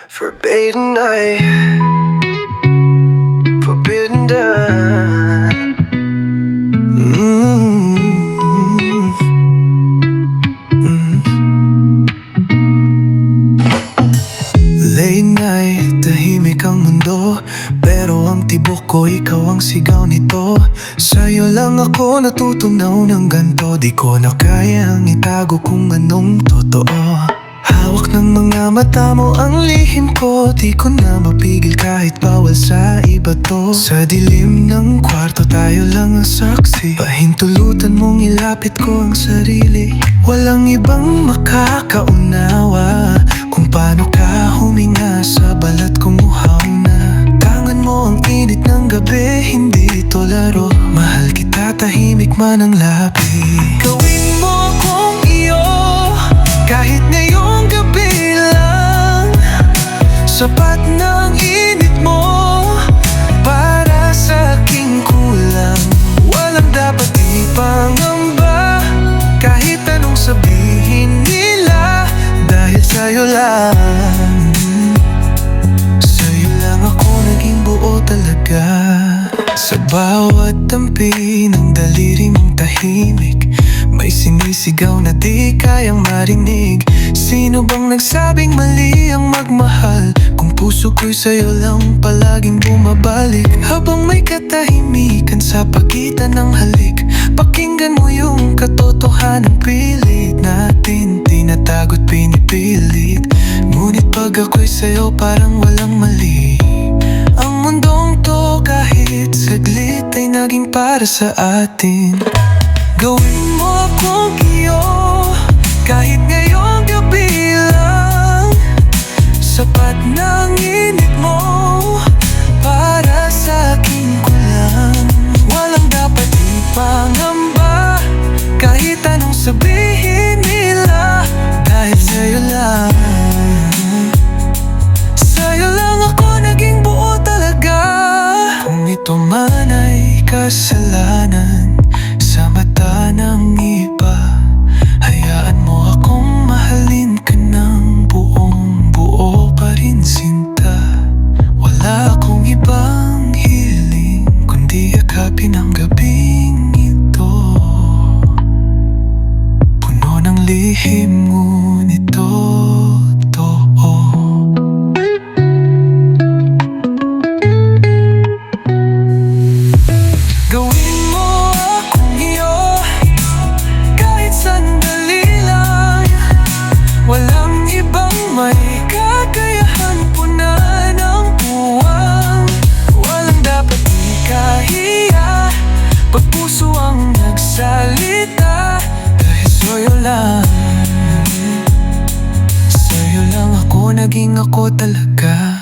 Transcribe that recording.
Forbidden night, forbidden done. Late night, tahimik ang mundo, pero ang tibok ko, ikaw ang sigaw nito. Sa'yo lang ako natutunaw ng ganto. Di ko na kayang itago kung anong totoo. Hawak ng mga mata mo ang lihim ko. Di ko na mapigil kahit bawal sa iba to. Sa dilim ng kwarto tayo lang ang saksi. Pahintulutan mong ilapit ko ang sarili. Walang ibang makakaunawa kung paano ka huminga sa balat kong uhaw na. Tangan mo ang init ng gabi, hindi ito laro. Mahal kita tahimik man ang labi. Gawin mo akong iyo, kahit ngayong gabi lang. Sapat ng init mo para sa aking kulang. Walang dapat ipangamba, kahit anong sabihin nila. Dahil sa'yo lang, sa'yo lang ako naging buo talaga. Sa bawat dampi ng daliri mong tahimik, may sinisigaw na di kayang marinig. Sino bang nagsabing mali ang magmahal, kung puso ko'y sa'yo lang palaging bumabalik? Habang may katahimikan sa pagitan ng halik, pakinggan mo yung katotohanan, pilit natin tinatago't pinipilit. Ngunit pag ako'y sa'yo parang walang mali. Ang mundong to kahit saglit ay naging para sa atin. Gawin mo akong iyo, kahit ngayong gabi lang. Sapat ng init mo para sa aking kulang. Walang dapat ipangamba, kahit anong sabihin nila. Dahil sa'yo lang, sa'yo lang ako naging buo talaga. Kung ito man ay kasalanan sa mata ng iba, hayaan mo akong mahalin ka ng buong buo pa rin, sinta. Wala akong ibang hiling kundi yakapin ang gabing ito. Puno ng lihim ngunit totoo. Gawin mo akong iyo, kahit sandali lang. Walang ibang may kakayahan punan ang buwang. Walang dapat ikahiya pag puso ang nagsalita. Dahil sa'yo lang, sa'yo lang ako naging ako talaga.